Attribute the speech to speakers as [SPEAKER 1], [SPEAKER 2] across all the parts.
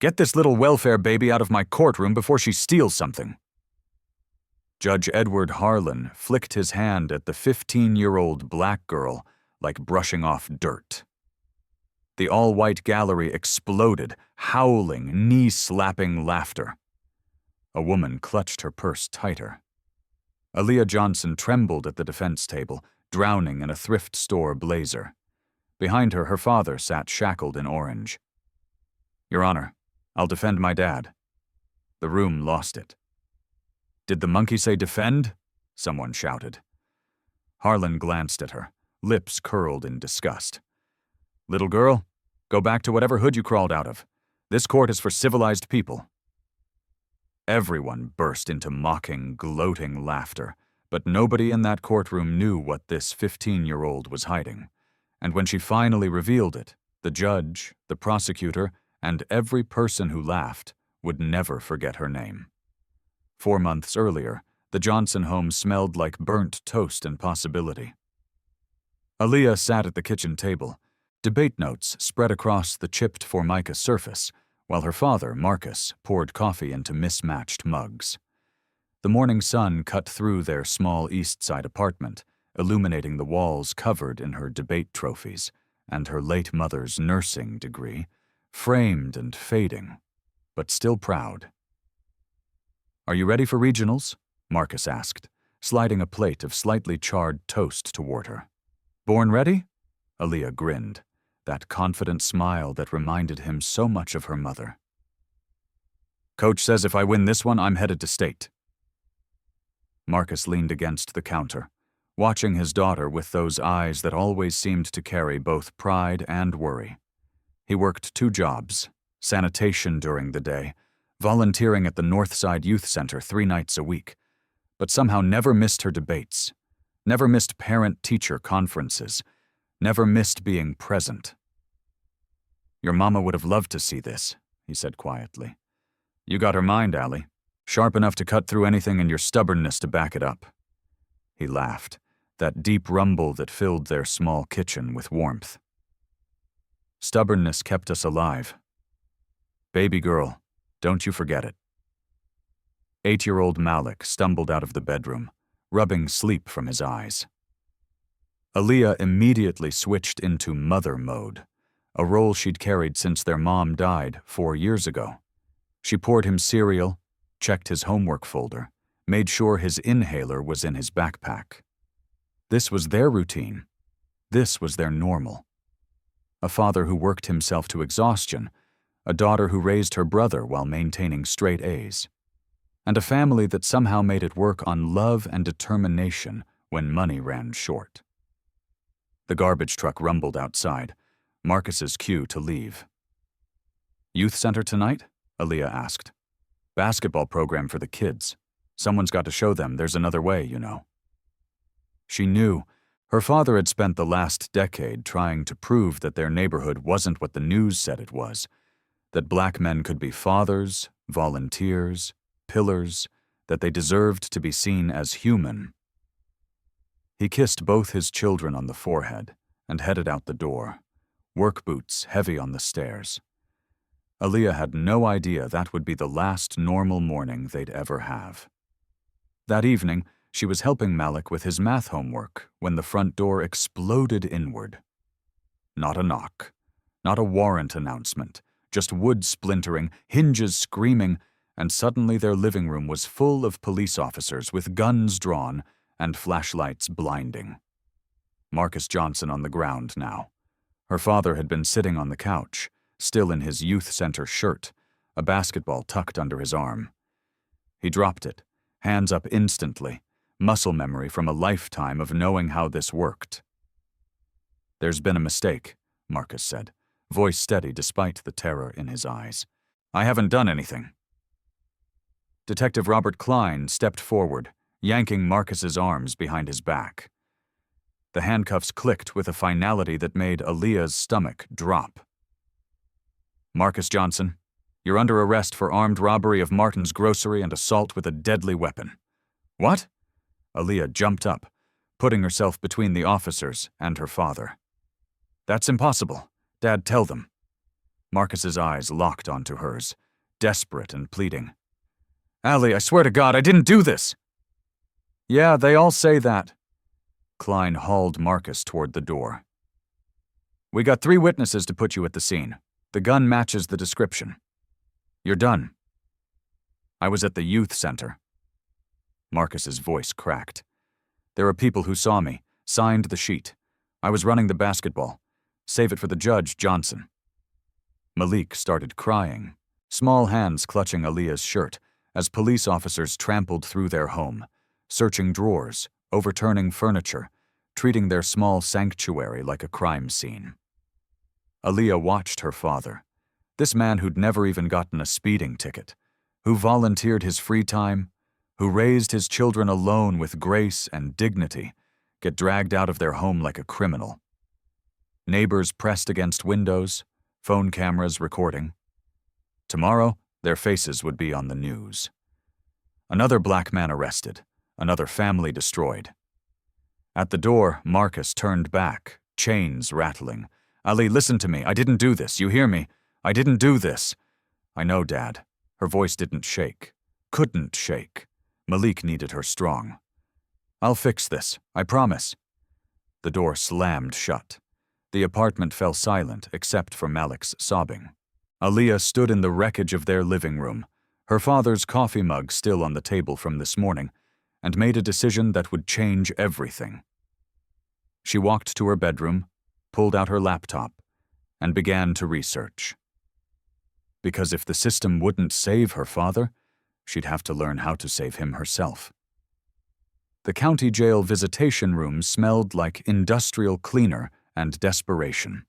[SPEAKER 1] Get this little welfare baby out of my courtroom before she steals something." Judge Edward Harlan flicked his hand at the 15-year-old black girl like brushing off dirt. The all-white gallery exploded, howling, knee-slapping laughter. A woman clutched her purse tighter. Aaliyah Johnson trembled at the defense table, drowning in a thrift store blazer. Behind her, her father sat shackled in orange. "Your Honor, I'll defend my dad." The room lost it. "Did the monkey say defend?" someone shouted. Harlan glanced at her, lips curled in disgust. "Little girl, go back to whatever hood you crawled out of. This court is for civilized people." Everyone burst into mocking, gloating laughter, but nobody in that courtroom knew what this 15-year-old was hiding. And when she finally revealed it, the judge, the prosecutor, and every person who laughed would never forget her name. 4 months earlier, the Johnson home smelled like burnt toast and possibility. Aaliyah sat at the kitchen table, debate notes spread across the chipped formica surface, while her father, Marcus, poured coffee into mismatched mugs. The morning sun cut through their small East Side apartment, illuminating the walls covered in her debate trophies and her late mother's nursing degree, framed and fading, but still proud. "Are you ready for regionals?" Marcus asked, sliding a plate of slightly charred toast toward her. "Born ready?" Aaliyah grinned, that confident smile that reminded him so much of her mother. "Coach says if I win this one, I'm headed to state." Marcus leaned against the counter, watching his daughter with those eyes that always seemed to carry both pride and worry. He worked 2 jobs, sanitation during the day, volunteering at the Northside Youth Center 3 nights a week, but somehow never missed her debates, never missed parent-teacher conferences, never missed being present. "Your mama would have loved to see this," he said quietly. "You got her mind, Allie, sharp enough to cut through anything and your stubbornness to back it up." He laughed, that deep rumble that filled their small kitchen with warmth. "Stubbornness kept us alive. Baby girl, don't you forget it." 8-year-old Malik stumbled out of the bedroom, rubbing sleep from his eyes. Aaliyah immediately switched into mother mode, a role she'd carried since their mom died 4 years ago. She poured him cereal, checked his homework folder, made sure his inhaler was in his backpack. This was their routine. This was their normal. A father who worked himself to exhaustion, a daughter who raised her brother while maintaining straight A's, and a family that somehow made it work on love and determination when money ran short. The garbage truck rumbled outside, Marcus's cue to leave. "Youth center tonight?" Aaliyah asked. "Basketball program for the kids. Someone's got to show them there's another way, you know." She knew her father had spent the last decade trying to prove that their neighborhood wasn't what the news said it was, that black men could be fathers, volunteers, pillars, that they deserved to be seen as human. He kissed both his children on the forehead and headed out the door, work boots heavy on the stairs. Aaliyah had no idea that would be the last normal morning they'd ever have. That evening, she was helping Malik with his math homework when the front door exploded inward. Not a knock, not a warrant announcement, just wood splintering, hinges screaming, and suddenly their living room was full of police officers with guns drawn and flashlights blinding. Marcus Johnson on the ground now. Her father had been sitting on the couch, still in his youth center shirt, a basketball tucked under his arm. He dropped it, hands up instantly, muscle memory from a lifetime of knowing how this worked. "There's been a mistake," Marcus said, voice steady despite the terror in his eyes. "I haven't done anything." Detective Robert Klein stepped forward, yanking Marcus's arms behind his back. The handcuffs clicked with a finality that made Aaliyah's stomach drop. "Marcus Johnson, you're under arrest for armed robbery of Martin's grocery and assault with a deadly weapon." "What?" Aaliyah jumped up, putting herself between the officers and her father. "That's impossible. Dad, tell them." Marcus's eyes locked onto hers, desperate and pleading. "Allie, I swear to God, I didn't do this!" "Yeah, they all say that." Klein hauled Marcus toward the door. "We got 3 witnesses to put you at the scene. The gun matches the description. You're done." "I was at the youth center." Marcus's voice cracked. "There are people who saw me, signed the sheet. I was running the basketball. Save it for the judge, Johnson." Malik started crying, small hands clutching Aaliyah's shirt as police officers trampled through their home, searching drawers, overturning furniture, treating their small sanctuary like a crime scene. Aaliyah watched her father, this man who'd never even gotten a speeding ticket, who volunteered his free time, who raised his children alone with grace and dignity, get dragged out of their home like a criminal. Neighbors pressed against windows, phone cameras recording. Tomorrow, their faces would be on the news. Another black man arrested, another family destroyed. At the door, Marcus turned back, chains rattling. "Ali, listen to me. I didn't do this. You hear me? I didn't do this." "I know, Dad." Her voice didn't shake. Couldn't shake. Malik needed her strong. "I'll fix this. I promise." The door slammed shut. The apartment fell silent except for Malik's sobbing. Aaliyah stood in the wreckage of their living room, her father's coffee mug still on the table from this morning, and made a decision that would change everything. She walked to her bedroom, pulled out her laptop, and began to research. Because if the system wouldn't save her father, she'd have to learn how to save him herself. The county jail visitation room smelled like industrial cleaner and desperation.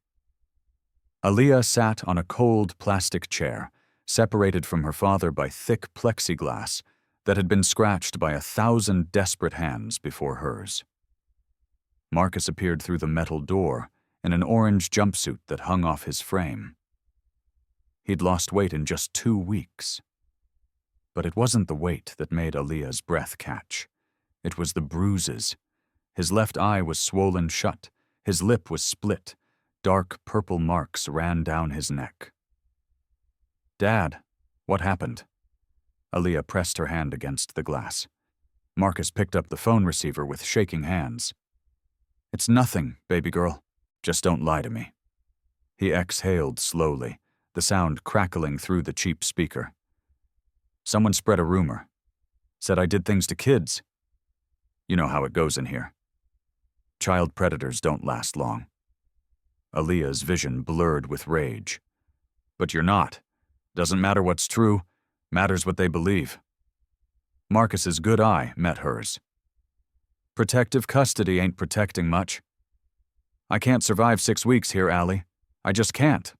[SPEAKER 1] Aaliyah sat on a cold plastic chair, separated from her father by thick plexiglass that had been scratched by 1,000 desperate hands before hers. Marcus appeared through the metal door in an orange jumpsuit that hung off his frame. He'd lost weight in just 2 weeks. But it wasn't the weight that made Aaliyah's breath catch. It was the bruises. His left eye was swollen shut. His lip was split. Dark purple marks ran down his neck. "Dad, what happened?" Aaliyah pressed her hand against the glass. Marcus picked up the phone receiver with shaking hands. "It's nothing, baby girl. Just don't lie to me." He exhaled slowly, the sound crackling through the cheap speaker. "Someone spread a rumor. Said I did things to kids. You know how it goes in here. Child predators don't last long." Aaliyah's vision blurred with rage. "But you're not. Doesn't matter what's true. Matters what they believe." Marcus's good eye met hers. "Protective custody ain't protecting much. I can't survive 6 weeks here, Allie. I just can't."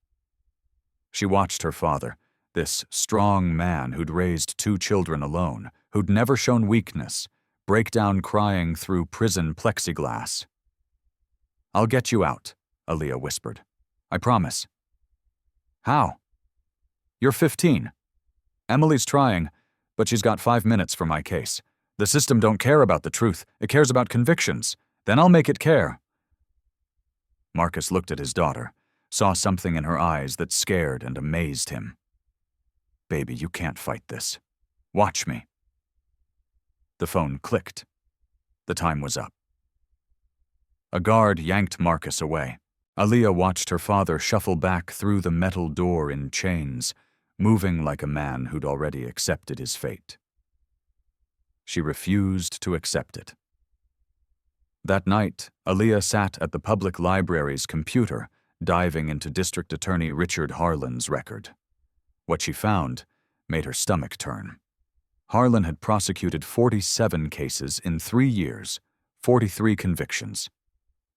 [SPEAKER 1] She watched her father, this strong man who'd raised 2 children alone, who'd never shown weakness, break down crying through prison plexiglass. "I'll get you out," Aaliyah whispered. "I promise." "How?" "You're 15. Emily's trying, but she's got 5 minutes for my case. The system don't care about the truth. It cares about convictions. Then I'll make it care." Marcus looked at his daughter, saw something in her eyes that scared and amazed him. "Baby, you can't fight this. Watch me." The phone clicked. The time was up. A guard yanked Marcus away. Aaliyah watched her father shuffle back through the metal door in chains, moving like a man who'd already accepted his fate. She refused to accept it. That night, Aaliyah sat at the public library's computer, diving into District Attorney Richard Harlan's record. What she found made her stomach turn. Harlan had prosecuted 47 cases in 3 years, 43 convictions.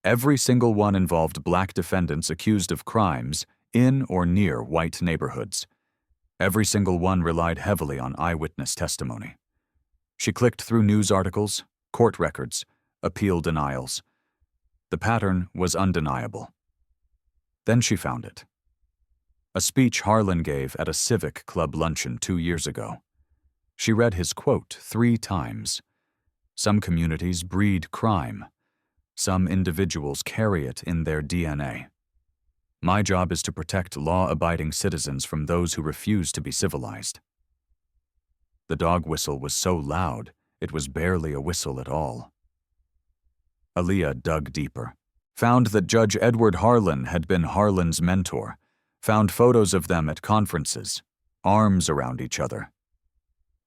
[SPEAKER 1] Every single one involved black defendants accused of crimes in or near white neighborhoods. Every single one relied heavily on eyewitness testimony. She clicked through news articles, court records, appeal denials. The pattern was undeniable. Then she found it. A speech Harlan gave at a civic club luncheon 2 years ago. She read his quote 3 times. "Some communities breed crime. Some individuals carry it in their DNA." My job is to protect law-abiding citizens from those who refuse to be civilized." The dog whistle was so loud, it was barely a whistle at all. Aaliyah dug deeper, found that Judge Edward Harlan had been Harlan's mentor, found photos of them at conferences, arms around each other.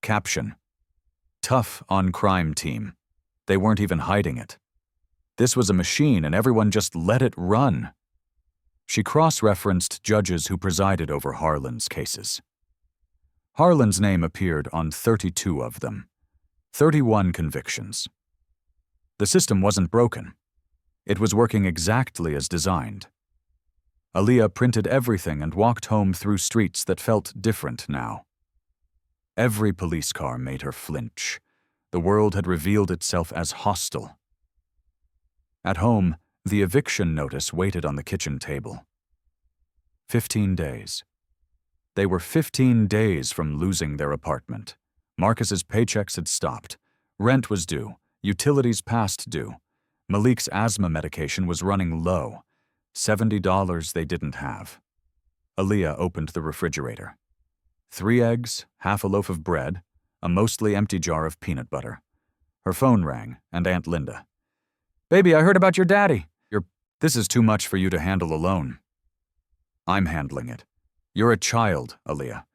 [SPEAKER 1] Caption: "Tough on crime team. They weren't even hiding it. This was a machine and everyone just let it run." She cross-referenced judges who presided over Harlan's cases. Harlan's name appeared on 32 of them, 31 convictions. The system wasn't broken. It was working exactly as designed. Aaliyah printed everything and walked home through streets that felt different now. Every police car made her flinch. The world had revealed itself as hostile. At home, the eviction notice waited on the kitchen table. 15 days. They were 15 days from losing their apartment. Marcus's paychecks had stopped. Rent was due. Utilities past due. Malik's asthma medication was running low. $70 they didn't have. Aaliyah opened the refrigerator. 3 eggs, half a loaf of bread, a mostly empty jar of peanut butter. Her phone rang, and Aunt Linda. "Baby, I heard about your daddy. This is too much for you to handle alone." "I'm handling it. You're a child, Aaliyah.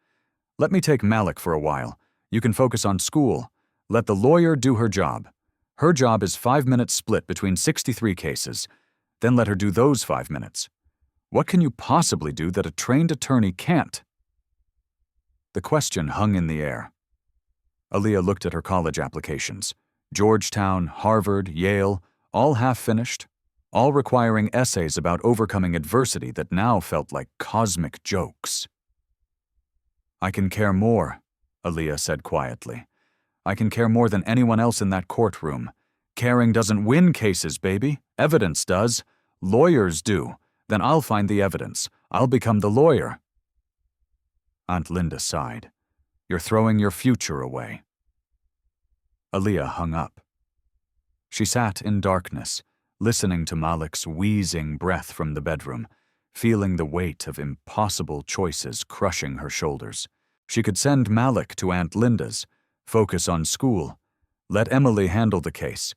[SPEAKER 1] Let me take Malik for a while. You can focus on school. Let the lawyer do her job. Her job is 5 minutes split between 63 cases. Then let her do those 5 minutes. What can you possibly do that a trained attorney can't?" The question hung in the air. Aaliyah looked at her college applications. Georgetown, Harvard, Yale, all half-finished, all requiring essays about overcoming adversity that now felt like cosmic jokes. "I can care more," Aaliyah said quietly. "I can care more than anyone else in that courtroom. Caring doesn't win cases, baby. Evidence does. Lawyers do. Then I'll find the evidence. I'll become the lawyer." Aunt Linda sighed. "You're throwing your future away." Aaliyah hung up. She sat in darkness, listening to Malik's wheezing breath from the bedroom, feeling the weight of impossible choices crushing her shoulders. She could send Malik to Aunt Linda's, focus on school, let Emily handle the case,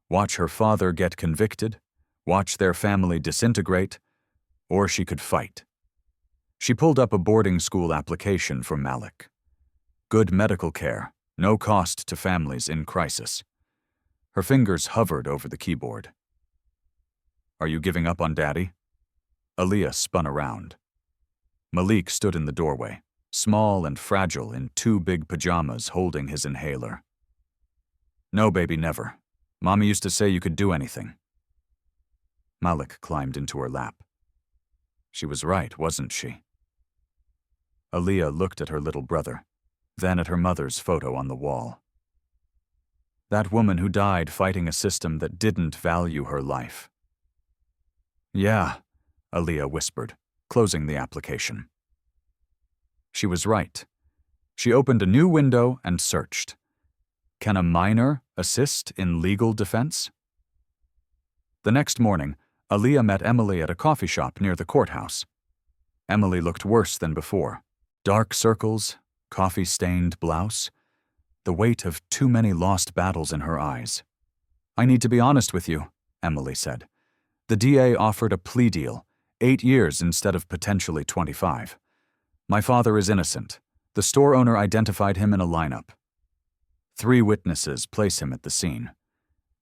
[SPEAKER 1] watch her father get convicted, watch their family disintegrate, or she could fight. She pulled up a boarding school application for Malik. Good medical care, no cost to families in crisis. Her fingers hovered over the keyboard. "Are you giving up on Daddy?" Aaliyah spun around. Malik stood in the doorway, small and fragile in 2 big pajamas holding his inhaler. "No, baby, never. Mommy used to say you could do anything." Malik climbed into her lap. She was right, wasn't she? Aaliyah looked at her little brother, then at her mother's photo on the wall. That woman who died fighting a system that didn't value her life. "Yeah," Aaliyah whispered, closing the application. She was right. She opened a new window and searched. Can a minor assist in legal defense? The next morning, Aaliyah met Emily at a coffee shop near the courthouse. Emily looked worse than before. Dark circles, coffee-stained blouse, the weight of too many lost battles in her eyes. "I need to be honest with you," Emily said. "The DA offered a plea deal, 8 years instead of potentially 25. My father is innocent. The store owner identified him in a lineup. 3 witnesses place him at the scene.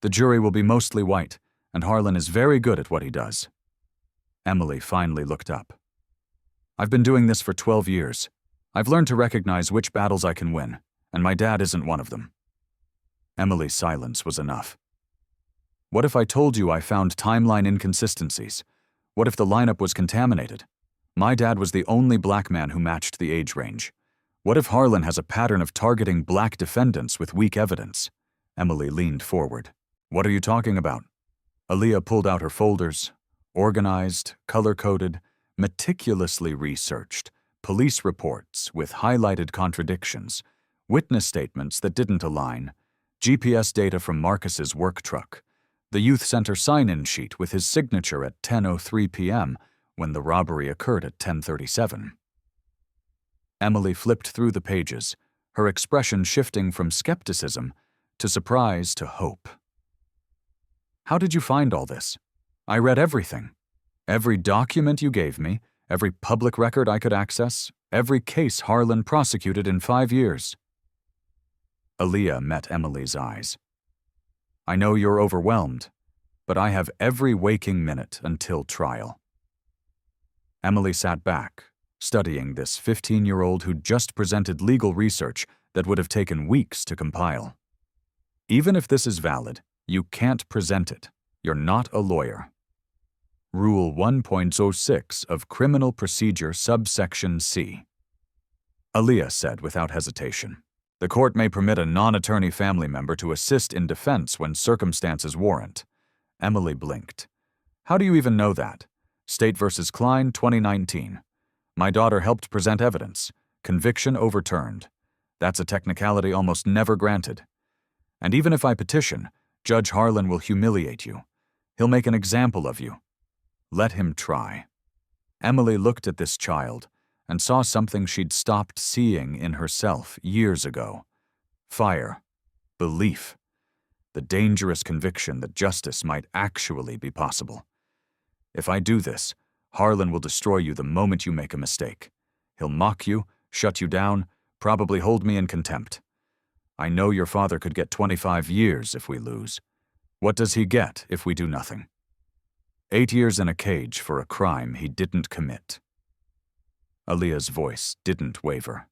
[SPEAKER 1] The jury will be mostly white, and Harlan is very good at what he does." Emily finally looked up. "I've been doing this for 12 years. I've learned to recognize which battles I can win, and my dad isn't one of them." Emily's silence was enough. "What if I told you I found timeline inconsistencies? What if the lineup was contaminated? My dad was the only black man who matched the age range. What if Harlan has a pattern of targeting black defendants with weak evidence?" Emily leaned forward. "What are you talking about?" Aaliyah pulled out her folders, organized, color-coded, meticulously researched, police reports with highlighted contradictions, witness statements that didn't align, GPS data from Marcus's work truck, the youth center sign-in sheet with his signature at 10:03 p.m. when the robbery occurred at 10:37. Emily flipped through the pages, her expression shifting from skepticism to surprise to hope. "How did you find all this? I read everything. Every document you gave me, every public record I could access, every case Harlan prosecuted in 5 years." Aaliyah met Emily's eyes. "I know you're overwhelmed, but I have every waking minute until trial." Emily sat back, studying this 15-year-old who'd just presented legal research that would have taken weeks to compile. "Even if this is valid, you can't present it. You're not a lawyer." Rule 1.06 of Criminal Procedure subsection C. Aaliyah said without hesitation, "The court may permit a non-attorney family member to assist in defense when circumstances warrant." Emily blinked. "How do you even know that? State v. Klein, 2019. My daughter helped present evidence. Conviction overturned. That's a technicality almost never granted. And even if I petition, Judge Harlan will humiliate you. He'll make an example of you. Let him try." Emily looked at this child and saw something she'd stopped seeing in herself years ago. Fire. Belief. The dangerous conviction that justice might actually be possible. "If I do this, Harlan will destroy you the moment you make a mistake. He'll mock you, shut you down, probably hold me in contempt. I know your father could get 25 years if we lose. What does he get if we do nothing? 8 years in a cage for a crime he didn't commit." Aaliyah's voice didn't waver.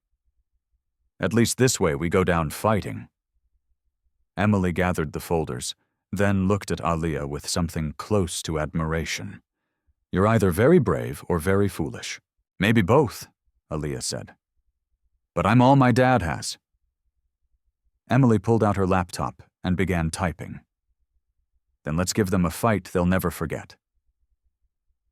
[SPEAKER 1] "At least this way we go down fighting." Emily gathered the folders, then looked at Aaliyah with something close to admiration. "You're either very brave or very foolish. Maybe both," Aaliyah said. "But I'm all my dad has." Emily pulled out her laptop and began typing. "Then let's give them a fight they'll never forget."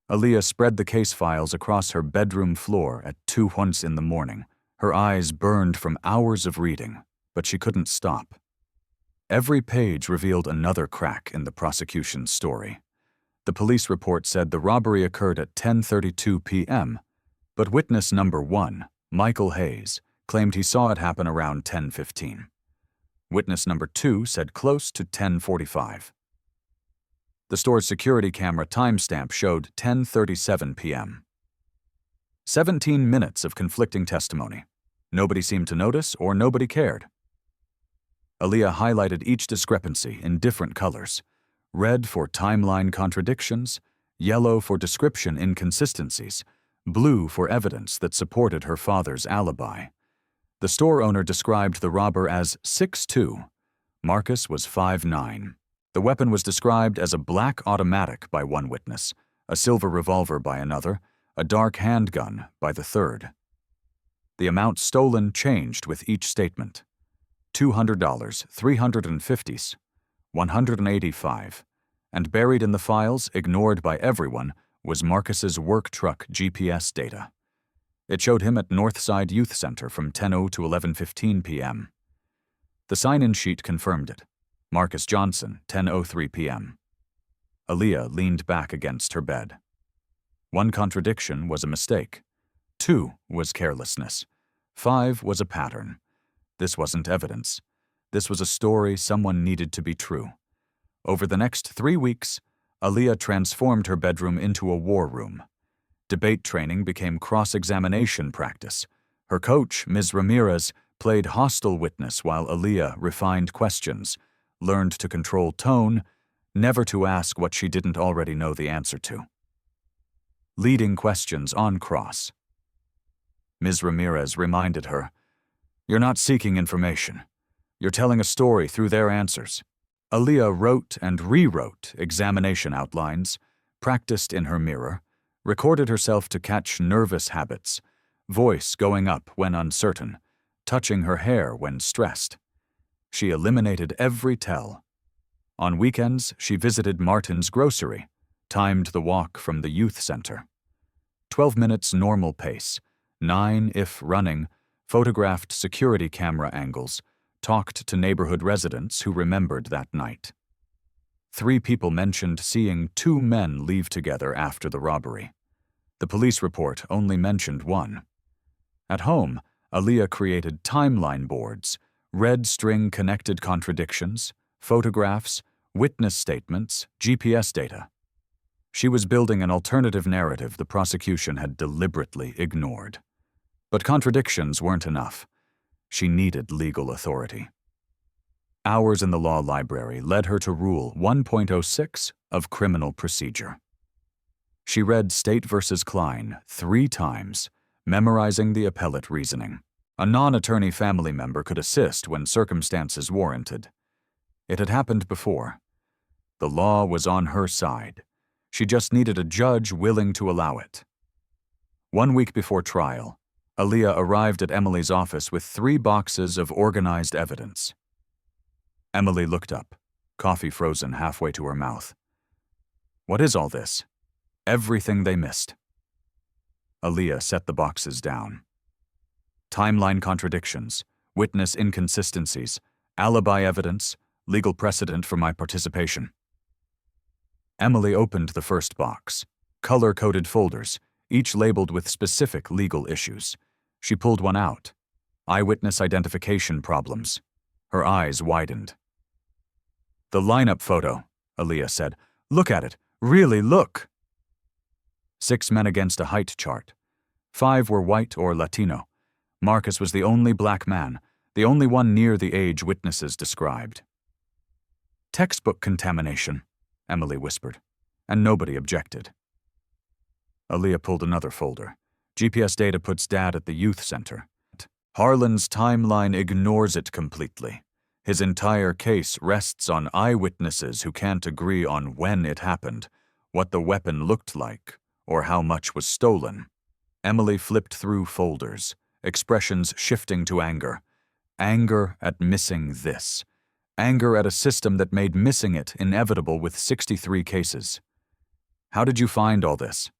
[SPEAKER 1] Aaliyah spread the case files across her bedroom floor at 2:00 in the morning. Her eyes burned from hours of reading, but she couldn't stop. Every page revealed another crack in the prosecution's story. The police report said the robbery occurred at 10:32 p.m., but witness number 1, Michael Hayes, claimed he saw it happen around 10:15. Witness number 2 said close to 10:45. The store's security camera timestamp showed 10:37 p.m. 17 minutes of conflicting testimony. Nobody seemed to notice or nobody cared. Aaliyah highlighted each discrepancy in different colors: red for timeline contradictions, yellow for description inconsistencies, blue for evidence that supported her father's alibi. The store owner described the robber as 6'2". Marcus was 5'9". The weapon was described as a black automatic by one witness, a silver revolver by another, a dark handgun by the third. The amount stolen changed with each statement: $200, $350, $185, and buried in the files, ignored by everyone, was Marcus's work truck GPS data. It showed him at Northside Youth Center from 10:00 to 11:15 p.m. The sign-in sheet confirmed it: Marcus Johnson, 10:03 p.m. Aaliyah leaned back against her bed. 1 contradiction was a mistake. 2 was carelessness. 5 was a pattern. This wasn't evidence. This was a story someone needed to be true. Over the next 3 weeks, Aaliyah transformed her bedroom into a war room. Debate training became cross-examination practice. Her coach, Ms. Ramirez, played hostile witness while Aaliyah refined questions, learned to control tone, never to ask what she didn't already know the answer to. Leading questions on cross. Ms. Ramirez reminded her, "You're not seeking information. You're telling a story through their answers." Aaliyah wrote and rewrote examination outlines, practiced in her mirror, recorded herself to catch nervous habits, voice going up when uncertain, touching her hair when stressed. She eliminated every tell. On weekends, she visited Martin's grocery, timed the walk from the youth center. 12 minutes normal pace, 9 if running, photographed security camera angles, talked to neighborhood residents who remembered that night. 3 people mentioned seeing 2 men leave together after the robbery. The police report only mentioned one. At home, Aaliyah created timeline boards, red string connected contradictions, photographs, witness statements, GPS data. She was building an alternative narrative the prosecution had deliberately ignored. But contradictions weren't enough. She needed legal authority. Hours in the law library led her to Rule 1.06 of Criminal Procedure. She read State v. Klein 3 times, memorizing the appellate reasoning. A non-attorney family member could assist when circumstances warranted. It had happened before. The law was on her side. She just needed a judge willing to allow it. 1 week before trial, Aaliyah arrived at Emily's office with 3 boxes of organized evidence. Emily looked up, coffee frozen halfway to her mouth. What is all this? Everything they missed. Aaliyah set the boxes down. Timeline contradictions, witness inconsistencies, alibi evidence, legal precedent for my participation. Emily opened the first box. Color-coded folders, each labeled with specific legal issues. She pulled one out. Eyewitness identification problems. Her eyes widened. The lineup photo, Aaliyah said. Look at it. Really look. 6 men against a height chart. 5 were white or Latino. Marcus was the only black man, the only one near the age witnesses described. Textbook contamination, Emily whispered, and nobody objected. Aaliyah pulled another folder. GPS data puts Dad at the youth center. Harlan's timeline ignores it completely. His entire case rests on eyewitnesses who can't agree on when it happened, what the weapon looked like, or how much was stolen. Emily flipped through folders, expressions shifting to anger. Anger at missing this. Anger at a system that made missing it inevitable with 63 cases. How did you find all this?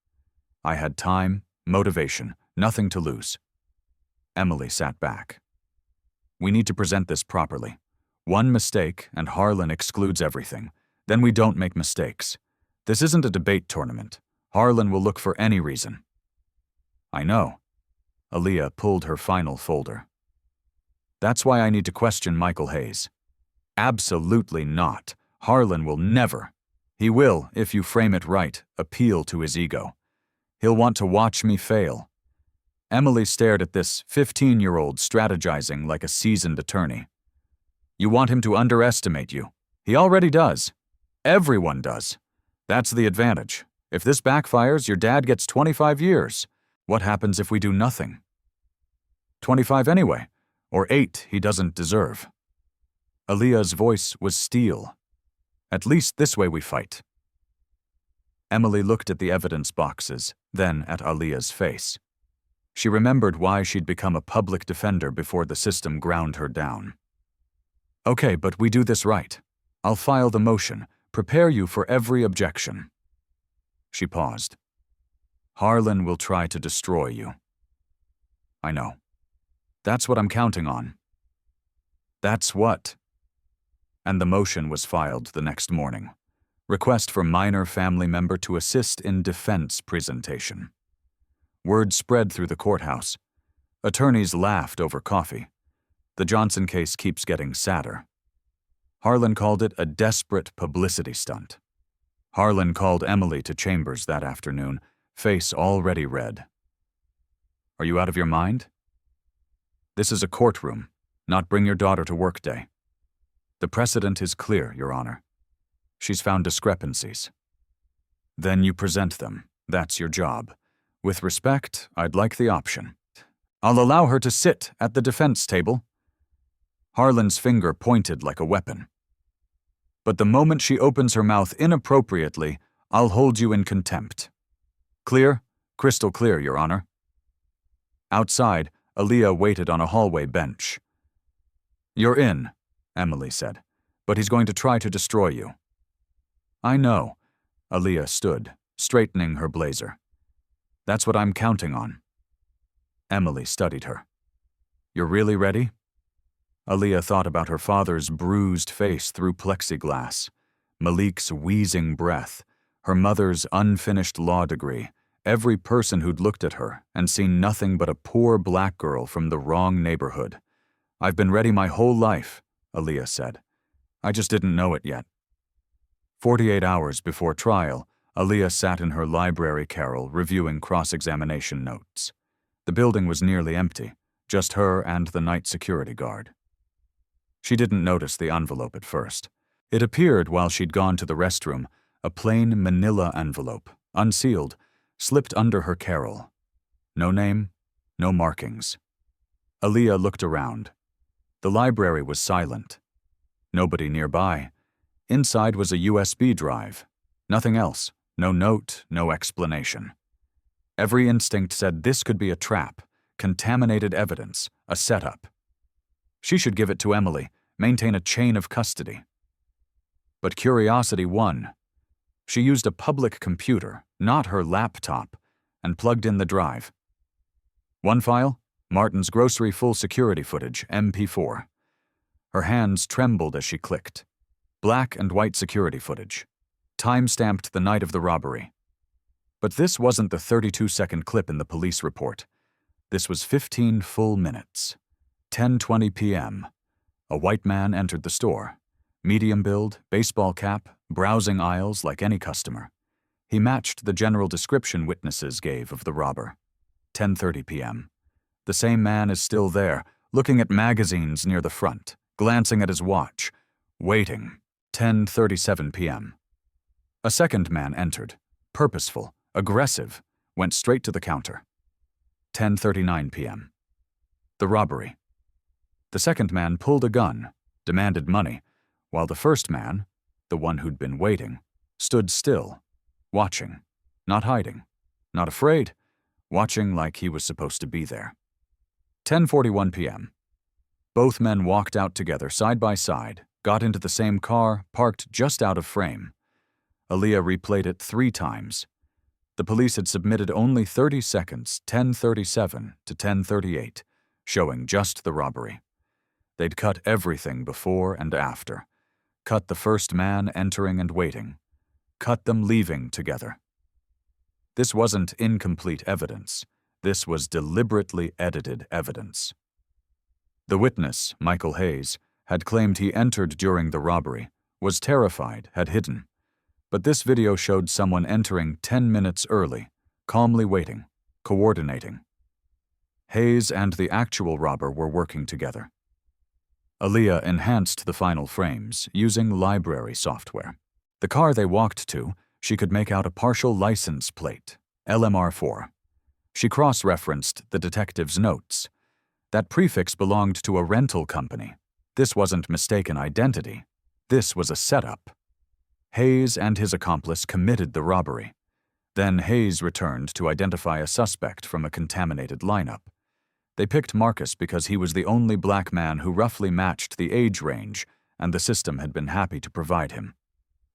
[SPEAKER 1] I had time, motivation, nothing to lose. Emily sat back. We need to present this properly. One mistake and Harlan excludes everything. Then we don't make mistakes. This isn't a debate tournament. Harlan will look for any reason. I know. Aaliyah pulled her final folder. That's why I need to question Michael Hayes. Absolutely not. Harlan will never. He will, if you frame it right, appeal to his ego. He'll want to watch me fail. Emily stared at this 15-year-old strategizing like a seasoned attorney. You want him to underestimate you. He already does. Everyone does. That's the advantage. If this backfires, your dad gets 25 years. What happens if we do nothing? 25 anyway, or 8 he doesn't deserve. Aaliyah's voice was steel. At least this way we fight. Emily looked at the evidence boxes, then at Aaliyah's face. She remembered why she'd become a public defender before the system ground her down. Okay, but we do this right. I'll file the motion, prepare you for every objection. She paused. Harlan will try to destroy you. I know. That's what I'm counting on. That's what. And the motion was filed the next morning. Request for minor family member to assist in defense presentation. Word spread through the courthouse. Attorneys laughed over coffee. The Johnson case keeps getting sadder. Harlan called it a desperate publicity stunt. Harlan called Emily to chambers that afternoon, face already red. Are you out of your mind? This is a courtroom, not bring your daughter to work day. The precedent is clear, Your Honor. She's found discrepancies. Then you present them. That's your job. With respect, I'd like the option. I'll allow her to sit at the defense table. Harlan's finger pointed like a weapon. But the moment she opens her mouth inappropriately, I'll hold you in contempt. Clear? Crystal clear, Your Honor. Outside, Aaliyah waited on a hallway bench. You're in, Emily said, but he's going to try to destroy you. I know. Aaliyah stood, straightening her blazer. That's what I'm counting on. Emily studied her. You're really ready? Aaliyah thought about her father's bruised face through plexiglass, Malik's wheezing breath, her mother's unfinished law degree, every person who'd looked at her and seen nothing but a poor black girl from the wrong neighborhood. "I've been ready my whole life," Aaliyah said. "I just didn't know it yet." 48 hours before trial, Aaliyah sat in her library carrel reviewing cross-examination notes. The building was nearly empty, just her and the night security guard. She didn't notice the envelope at first. It appeared while she'd gone to the restroom, a plain manila envelope, unsealed, slipped under her carrel. No name, no markings. Aaliyah looked around. The library was silent. Nobody nearby. Inside was a USB drive. Nothing else. No note, no explanation. Every instinct said this could be a trap, contaminated evidence, a setup. She should give it to Emily, maintain a chain of custody. But curiosity won. She used a public computer, not her laptop, and plugged in the drive. One file, Martin's grocery full security footage, MP4. Her hands trembled as she clicked. Black and white security footage. Time-stamped the night of the robbery. But this wasn't the 32-second clip in the police report. This was 15 full minutes. 10:20 p.m. A white man entered the store. Medium build, baseball cap, browsing aisles like any customer. He matched the general description witnesses gave of the robber. 10:30 p.m. The same man is still there, looking at magazines near the front, glancing at his watch, waiting. 10:37 p.m. A second man entered, purposeful, aggressive, went straight to the counter. 10:39 p.m. The robbery. The second man pulled a gun, demanded money, while the first man, the one who'd been waiting, stood still, watching, not hiding, not afraid, watching like he was supposed to be there. 10:41 p.m. Both men walked out together side by side, got into the same car, parked just out of frame. Aaliyah replayed it 3 times. The police had submitted only 30 seconds, 10:37 to 10:38, showing just the robbery. They'd cut everything before and after. Cut the first man entering and waiting. Cut them leaving together. This wasn't incomplete evidence. This was deliberately edited evidence. The witness, Michael Hayes, had claimed he entered during the robbery, was terrified, had hidden. But this video showed someone entering 10 minutes early, calmly waiting, coordinating. Hayes and the actual robber were working together. Aaliyah enhanced the final frames using library software. The car they walked to, she could make out a partial license plate, LMR4. She cross-referenced the detective's notes. That prefix belonged to a rental company. This wasn't mistaken identity. This was a setup. Hayes and his accomplice committed the robbery. Then Hayes returned to identify a suspect from a contaminated lineup. They picked Marcus because he was the only black man who roughly matched the age range, and the system had been happy to provide him.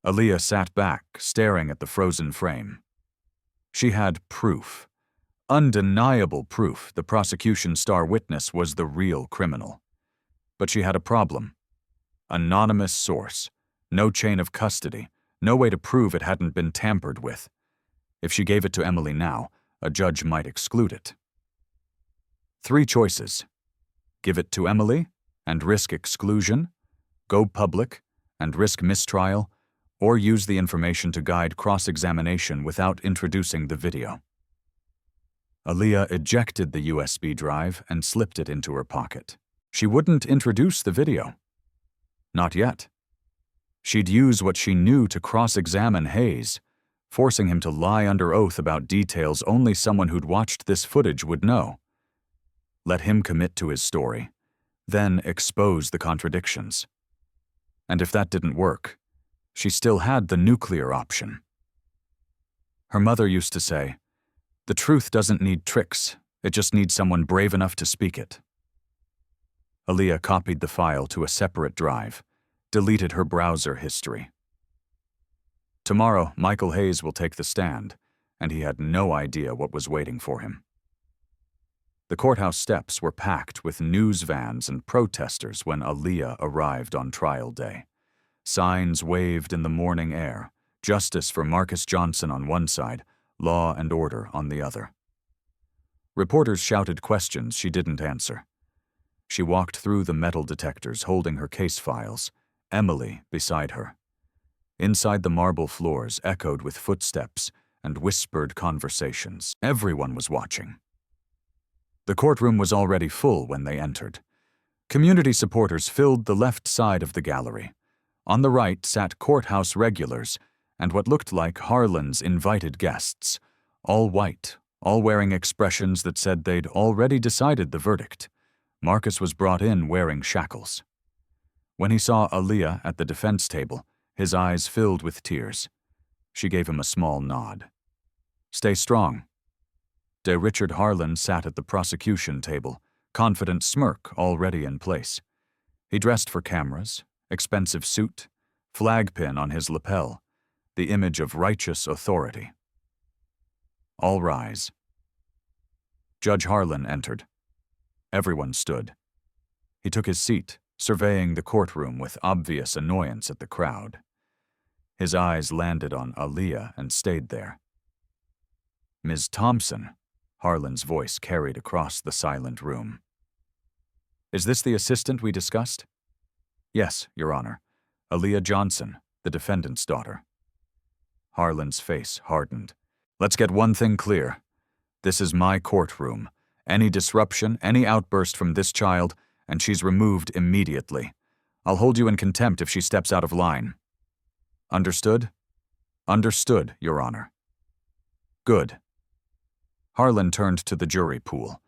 [SPEAKER 1] Aaliyah sat back, staring at the frozen frame. She had proof. Undeniable proof the prosecution's star witness was the real criminal. But she had a problem. Anonymous source. No chain of custody. No way to prove it hadn't been tampered with. If she gave it to Emily now, a judge might exclude it. 3 choices. Give it to Emily and risk exclusion, go public and risk mistrial, or use the information to guide cross-examination without introducing the video. Aaliyah ejected the USB drive and slipped it into her pocket. She wouldn't introduce the video. Not yet. She'd use what she knew to cross-examine Hayes, forcing him to lie under oath about details only someone who'd watched this footage would know. Let him commit to his story, then expose the contradictions. And if that didn't work, she still had the nuclear option. Her mother used to say, "The truth doesn't need tricks, it just needs someone brave enough to speak it." Aaliyah copied the file to a separate drive, deleted her browser history. Tomorrow, Michael Hayes will take the stand, and he had no idea what was waiting for him. The courthouse steps were packed with news vans and protesters when Aaliyah arrived on trial day. Signs waved in the morning air, justice for Marcus Johnson on one side, law and order on the other. Reporters shouted questions she didn't answer. She walked through the metal detectors holding her case files, Emily beside her. Inside the marble floors echoed with footsteps and whispered conversations. Everyone was watching. The courtroom was already full when they entered. Community supporters filled the left side of the gallery. On the right sat courthouse regulars and what looked like Harlan's invited guests, all white, all wearing expressions that said they'd already decided the verdict. Marcus was brought in wearing shackles. When he saw Aaliyah at the defense table, his eyes filled with tears. She gave him a small nod. "Stay strong." Richard Harlan sat at the prosecution table, confident smirk already in place. He dressed for cameras, expensive suit, flag pin on his lapel, the image of righteous authority. "All rise." Judge Harlan entered. Everyone stood. He took his seat, surveying the courtroom with obvious annoyance at the crowd. His eyes landed on Aaliyah and stayed there. "Ms. Thompson," Harlan's voice carried across the silent room. "Is this the assistant we discussed?" "Yes, Your Honor. Aaliyah Johnson, the defendant's daughter." Harlan's face hardened. "Let's get one thing clear. This is my courtroom. Any disruption, any outburst from this child, and she's removed immediately. I'll hold you in contempt if she steps out of line." "Understood?" "Understood, Your Honor." "Good." Harlan turned to the jury pool.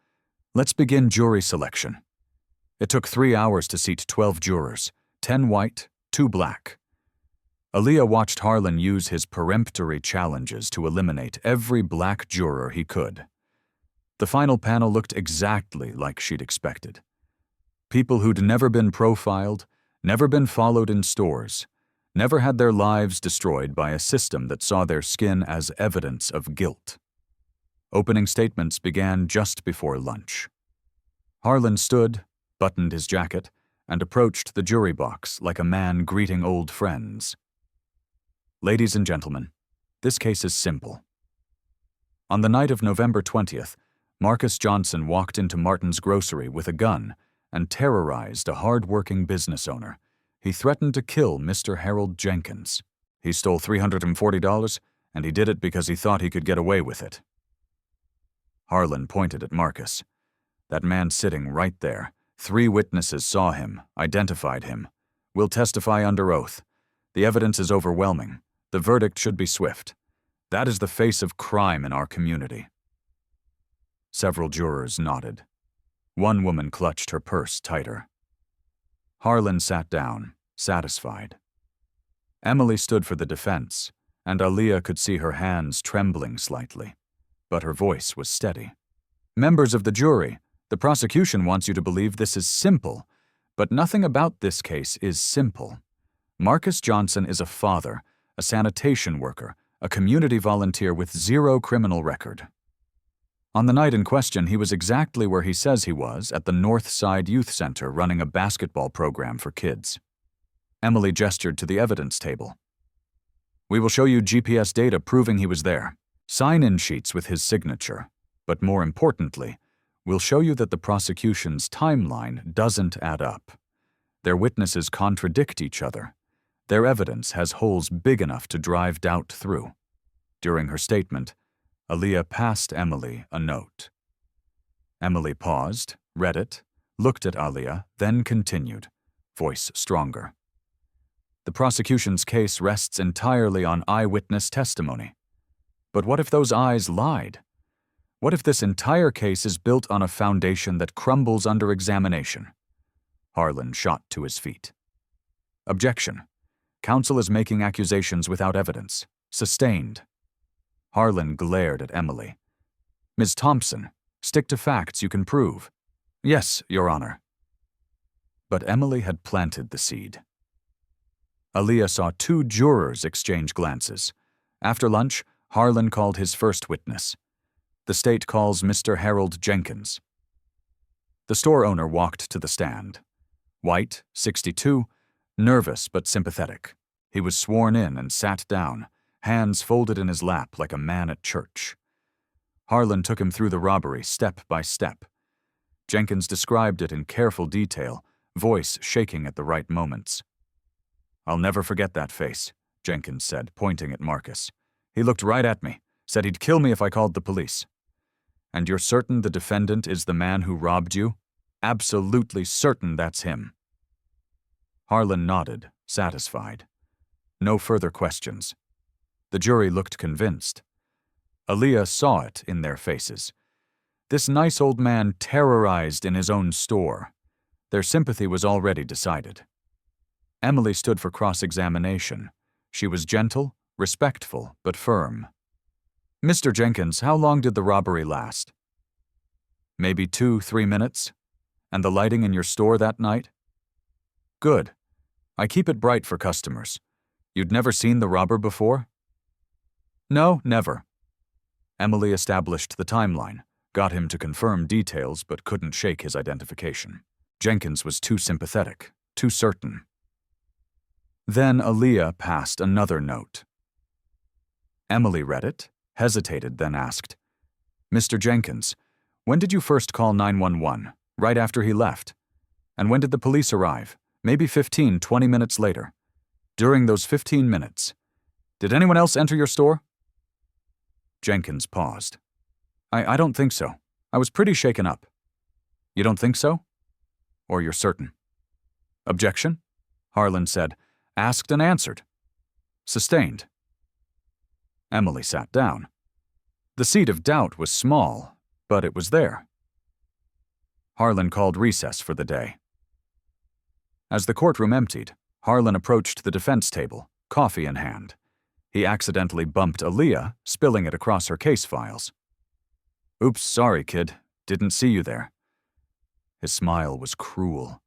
[SPEAKER 1] "Let's begin jury selection." It took 3 hours to seat 12 jurors, 10 white, 2 black. Aaliyah watched Harlan use his peremptory challenges to eliminate every black juror he could. The final panel looked exactly like she'd expected. People who'd never been profiled, never been followed in stores, never had their lives destroyed by a system that saw their skin as evidence of guilt. Opening statements began just before lunch. Harlan stood, buttoned his jacket, and approached the jury box like a man greeting old friends. "Ladies and gentlemen, this case is simple. On the night of November 20th, Marcus Johnson walked into Martin's grocery with a gun and terrorized a hard-working business owner. He threatened to kill Mr. Harold Jenkins. He stole $340, and he did it because he thought he could get away with it." Harlan pointed at Marcus. "That man sitting right there. 3 witnesses saw him, identified him. We'll testify under oath. The evidence is overwhelming. The verdict should be swift. That is the face of crime in our community." Several jurors nodded. One woman clutched her purse tighter. Harlan sat down, satisfied. Emily stood for the defense, and Aaliyah could see her hands trembling slightly, but her voice was steady. "Members of the jury, the prosecution wants you to believe this is simple, but nothing about this case is simple. Marcus Johnson is a father, a sanitation worker, a community volunteer with 0 criminal record. On the night in question, he was exactly where he says he was, at the North Side Youth Center running a basketball program for kids." Emily gestured to the evidence table. "We will show you GPS data proving he was there, sign-in sheets with his signature, but more importantly, we'll show you that the prosecution's timeline doesn't add up. Their witnesses contradict each other. Their evidence has holes big enough to drive doubt through." During her statement, Aaliyah passed Emily a note. Emily paused, read it, looked at Aaliyah, then continued, voice stronger. "The prosecution's case rests entirely on eyewitness testimony. But what if those eyes lied? What if this entire case is built on a foundation that crumbles under examination?" Harlan shot to his feet. "Objection. Counsel is making accusations without evidence. Sustained." Harlan glared at Emily. "Ms. Thompson, stick to facts you can prove." "Yes, Your Honor." But Emily had planted the seed. Aaliyah saw 2 jurors exchange glances. After lunch, Harlan called his first witness. The state calls Mr. Harold Jenkins. The store owner walked to the stand. White, 62, nervous but sympathetic. He was sworn in and sat down, hands folded in his lap like a man at church. Harlan took him through the robbery step by step. Jenkins described it in careful detail, voice shaking at the right moments. "I'll never forget that face," Jenkins said, pointing at Marcus. "He looked right at me, said he'd kill me if I called the police." "And you're certain the defendant is the man who robbed you? Absolutely certain that's him?" Harlan nodded, satisfied. No further questions. The jury looked convinced. Aaliyah saw it in their faces. This nice old man terrorized in his own store. Their sympathy was already decided. Emily stood for cross-examination. She was gentle, respectful, but firm. "Mr. Jenkins, how long did the robbery last?" "Maybe 2-3 minutes. And the lighting in your store that night?" "Good. I keep it bright for customers. You'd never seen the robber before?" "No, never." Emily established the timeline, got him to confirm details but couldn't shake his identification. Jenkins was too sympathetic, too certain. Then Aaliyah passed another note. Emily read it, hesitated, then asked, "Mr. Jenkins, when did you first call 911? Right after he left? And when did the police arrive? Maybe 15-20 minutes later. During those 15 minutes, did anyone else enter your store?" Jenkins paused. I don't think so. I was pretty shaken up." "You don't think so? Or you're certain?" "Objection," Harlan said. "Asked and answered." "Sustained." Emily sat down. The seed of doubt was small, but it was there. Harlan called recess for the day. As the courtroom emptied, Harlan approached the defense table, coffee in hand. He accidentally bumped Aaliyah, spilling it across her case files. "Oops, sorry, kid. Didn't see you there." His smile was cruel.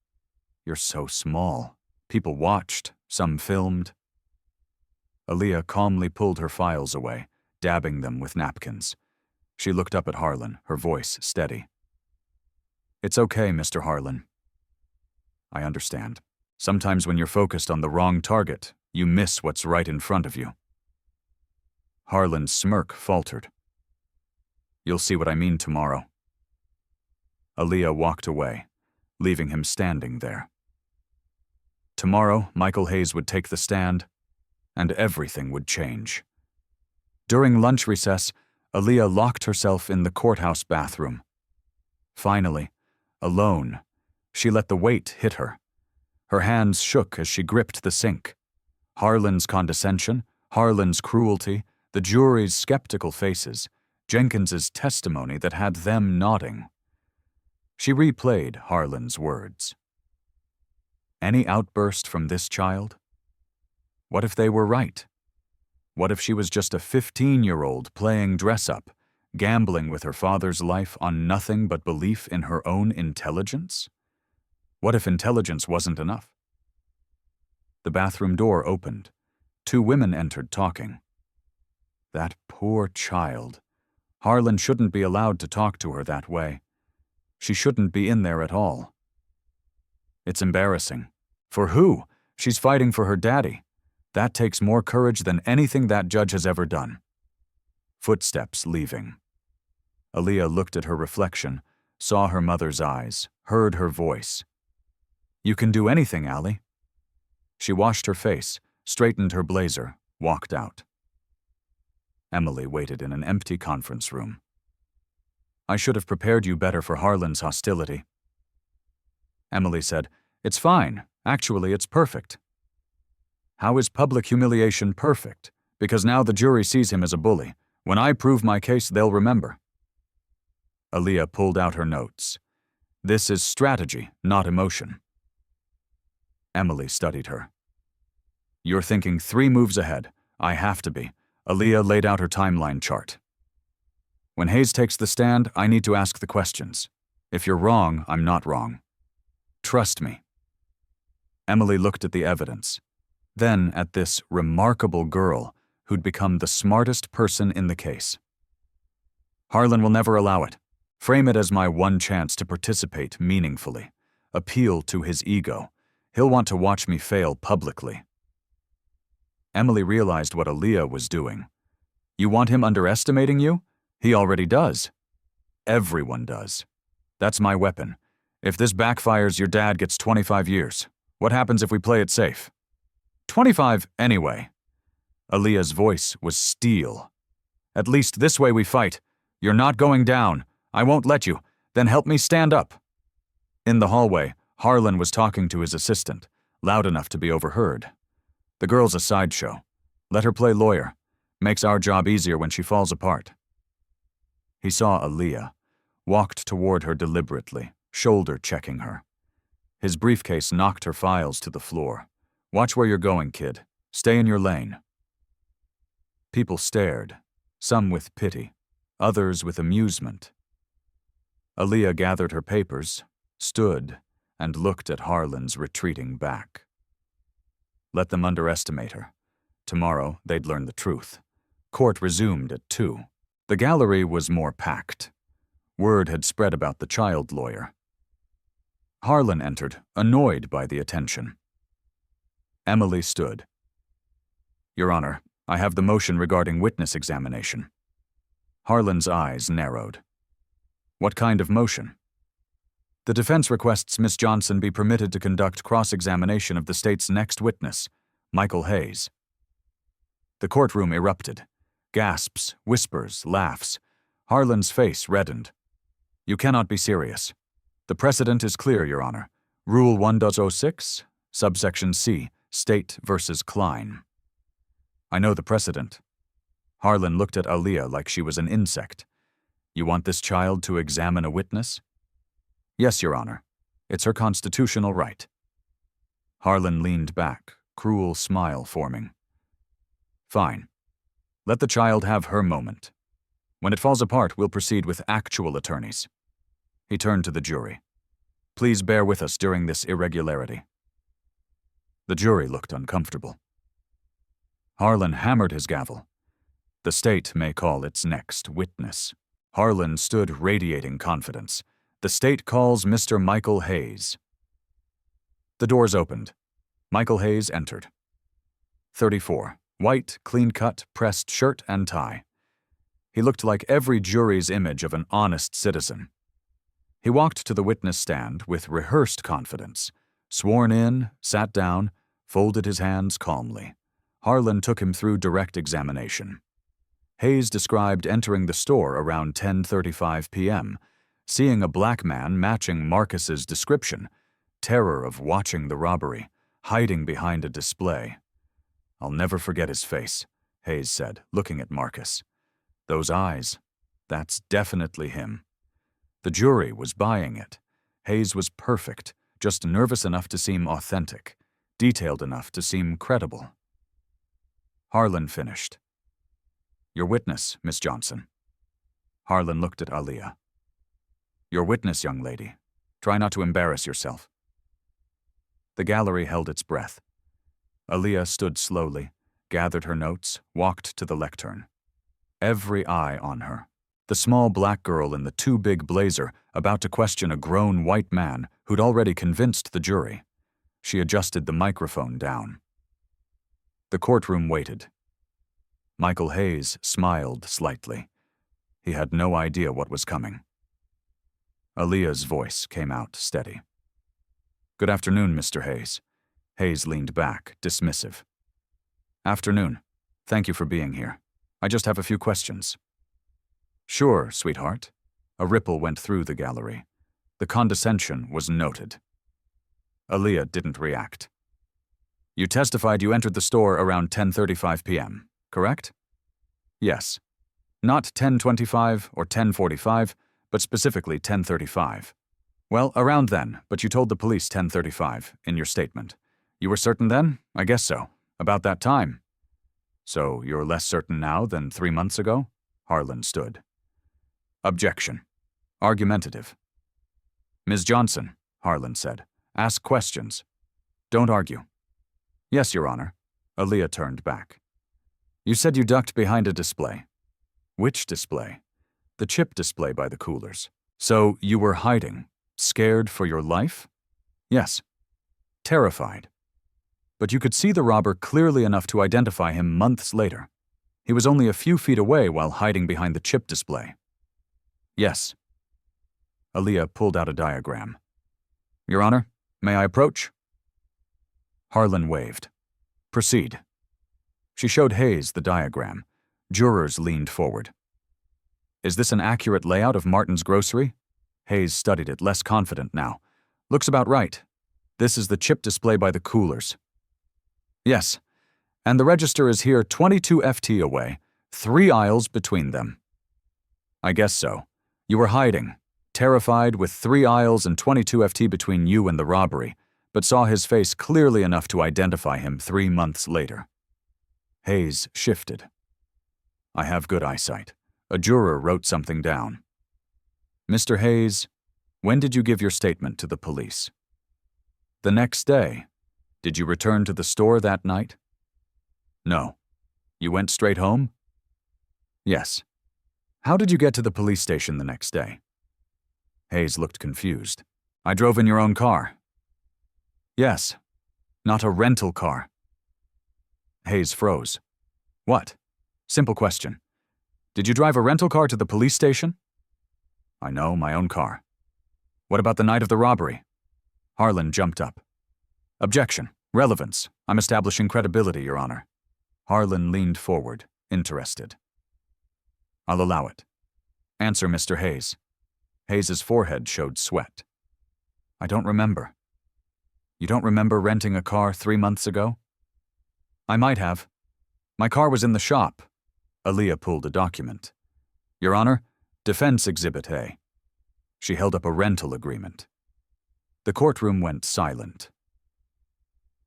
[SPEAKER 1] "You're so small. People watched, some filmed." Aaliyah calmly pulled her files away, dabbing them with napkins. She looked up at Harlan, her voice steady. "It's okay, Mr. Harlan. I understand. Sometimes when you're focused on the wrong target, you miss what's right in front of you." Harlan's smirk faltered. "You'll see what I mean tomorrow." Aaliyah walked away, leaving him standing there. Tomorrow, Michael Hayes would take the stand, and everything would change. During lunch recess, Aaliyah locked herself in the courthouse bathroom. Finally, alone, she let the weight hit her. Her hands shook as she gripped the sink. Harlan's condescension, Harlan's cruelty, the jury's skeptical faces, Jenkins's testimony that had them nodding. She replayed Harlan's words. Any outburst from this child? What if they were right? What if she was just a 15-year-old playing dress-up, gambling with her father's life on nothing but belief in her own intelligence? What if intelligence wasn't enough? The bathroom door opened. 2 women entered talking. That poor child. Harlan shouldn't be allowed to talk to her that way. She shouldn't be in there at all. It's embarrassing. For who? She's fighting for her daddy. That takes more courage than anything that judge has ever done. Footsteps leaving. Aaliyah looked at her reflection, saw her mother's eyes, heard her voice. "You can do anything, Allie." She washed her face, straightened her blazer, walked out. Emily waited in an empty conference room. "I should have prepared you better for Harlan's hostility." Emily said, "It's fine. Actually, it's perfect." "How is public humiliation perfect? Because now the jury sees him as a bully. When I prove my case, they'll remember." Aaliyah pulled out her notes. "This is strategy, not emotion." Emily studied her. "You're thinking 3 moves ahead. I have to be." Aaliyah laid out her timeline chart. "When Hayes takes the stand, I need to ask the questions. If you're wrong, I'm not wrong. Trust me." Emily looked at the evidence, then at this remarkable girl who'd become the smartest person in the case. "Harlan will never allow it. Frame it as my one chance to participate meaningfully. Appeal to his ego. He'll want to watch me fail publicly." Emily realized what Aaliyah was doing. You want him underestimating you? He already does. Everyone does. That's my weapon. If this backfires, your dad gets 25 years. What happens if we play it safe? 25 anyway. Aaliyah's voice was steel. At least this way we fight. You're not going down. I won't let you. Then help me stand up. In the hallway, Harlan was talking to his assistant, loud enough to be overheard. The girl's a sideshow. Let her play lawyer. Makes our job easier when she falls apart. He saw Aaliyah, walked toward her deliberately, shoulder-checking her. His briefcase knocked her files to the floor. Watch where you're going, kid. Stay in your lane. People stared, some with pity, others with amusement. Aaliyah gathered her papers, stood, and looked at Harlan's retreating back. Let them underestimate her. Tomorrow, they'd learn the truth. Court resumed at 2. The gallery was more packed. Word had spread about the child lawyer. Harlan entered, annoyed by the attention. Emily stood. Your Honor, I have the motion regarding witness examination. Harlan's eyes narrowed. What kind of motion? The defense requests Miss Johnson be permitted to conduct cross-examination of the state's next witness, Michael Hayes. The courtroom erupted. Gasps, whispers, laughs. Harlan's face reddened. You cannot be serious. The precedent is clear, Your Honor. Rule 1.06, subsection C, State versus Klein. I know the precedent. Harlan looked at Aaliyah like she was an insect. You want this child to examine a witness? Yes, Your Honor. It's her constitutional right. Harlan leaned back, cruel smile forming. Fine. Let the child have her moment. When it falls apart, we'll proceed with actual attorneys. He turned to the jury. Please bear with us during this irregularity. The jury looked uncomfortable. Harlan hammered his gavel. The state may call its next witness. Harlan stood radiating confidence. The state calls Mr. Michael Hayes. The doors opened. Michael Hayes entered. 34. White, clean-cut, pressed shirt and tie. He looked like every jury's image of an honest citizen. He walked to the witness stand with rehearsed confidence, sworn in, sat down, folded his hands calmly. Harlan took him through direct examination. Hayes described entering the store around 10:35 p.m., seeing a black man matching Marcus's description, terror of watching the robbery, hiding behind a display. I'll never forget his face, Hayes said, looking at Marcus. Those eyes, that's definitely him. The jury was buying it. Hayes was perfect, just nervous enough to seem authentic, detailed enough to seem credible. Harlan finished. Your witness, Miss Johnson. Harlan looked at Aaliyah. Your witness, young lady. Try not to embarrass yourself. The gallery held its breath. Aaliyah stood slowly, gathered her notes, walked to the lectern. Every eye on her. The small black girl in the too big blazer about to question a grown white man who'd already convinced the jury. She adjusted the microphone down. The courtroom waited. Michael Hayes smiled slightly. He had no idea what was coming. Aaliyah's voice came out steady. Good afternoon, Mr. Hayes. Hayes leaned back, dismissive. Afternoon. Thank you for being here. I just have a few questions. Sure, sweetheart. A ripple went through the gallery. The condescension was noted. Aaliyah didn't react. You testified you entered the store around 10:35 p.m., correct? Yes. Not 10:25 or 10:45, but specifically 10:35. Well, around then, but you told the police 10:35 in your statement. You were certain then? I guess so. About that time. So you're less certain now than 3 months ago? Harlan stood. Objection. Argumentative. Ms. Johnson, Harlan said, ask questions. Don't argue. Yes, Your Honor. Aaliyah turned back. You said you ducked behind a display. Which display? The chip display by the coolers. So you were hiding, scared for your life? Yes. Terrified. but you could see the robber clearly enough to identify him months later. He was only a few feet away while hiding behind the chip display. Yes. Aaliyah pulled out a diagram. Your Honor, may I approach? Harlan waved. Proceed. She showed Hayes the diagram. Jurors leaned forward. Is this an accurate layout of Martin's grocery? Hayes studied it, less confident now. Looks about right. This is the chip display by the coolers. Yes, and the register is here 22 FT away, 3 aisles between them. I guess so. You were hiding, terrified with 3 aisles and 22 FT between you and the robbery, but saw his face clearly enough to identify him 3 months later. Hayes shifted. I have good eyesight. A juror wrote something down. Mr. Hayes, when did you give your statement to the police? The next day. Did you return to the store that night? No. You went straight home? Yes. How did you get to the police station the next day? Hayes looked confused. I drove in your own car. Yes. Not a rental car. Hayes froze. What? Simple question. Did you drive a rental car to the police station? I know, my own car. What about the night of the robbery? Harlan jumped up. Objection. Relevance. I'm establishing credibility, Your Honor. Harlan leaned forward, interested. I'll allow it. Answer, Mr. Hayes. Hayes's forehead showed sweat. I don't remember. You don't remember renting a car 3 months ago? I might have. My car was in the shop. Aaliyah pulled a document. Your Honor, Defense Exhibit A. She held up a rental agreement. The courtroom went silent.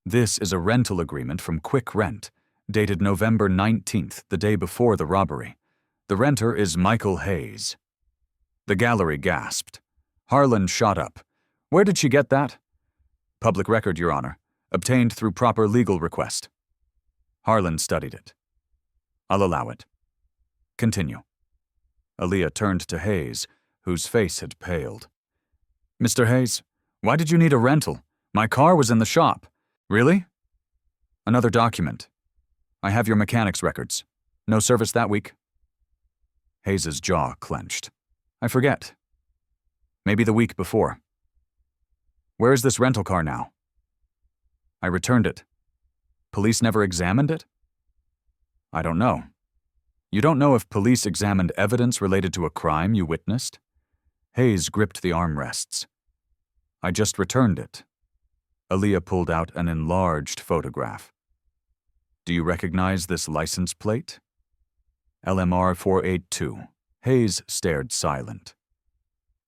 [SPEAKER 1] This is a rental agreement from Quick Rent, dated November 19th, the day before the robbery. The renter is Michael Hayes. The gallery gasped. Harlan shot up. Where did she get that? Public record, Your Honor. Obtained through proper legal request. Harlan studied it. I'll allow it. Continue. Aaliyah turned to Hayes, whose face had paled. Mr. Hayes, why did you need a rental? My car was in the shop. Really? Another document. I have your mechanics records. No service that week? Hayes's jaw clenched. I forget. Maybe the week before. Where is this rental car now? I returned it. Police never examined it? I don't know. You don't know if police examined evidence related to a crime you witnessed? Hayes gripped the armrests. I just returned it. Aaliyah pulled out an enlarged photograph. Do you recognize this license plate? LMR 482. Hayes stared silent.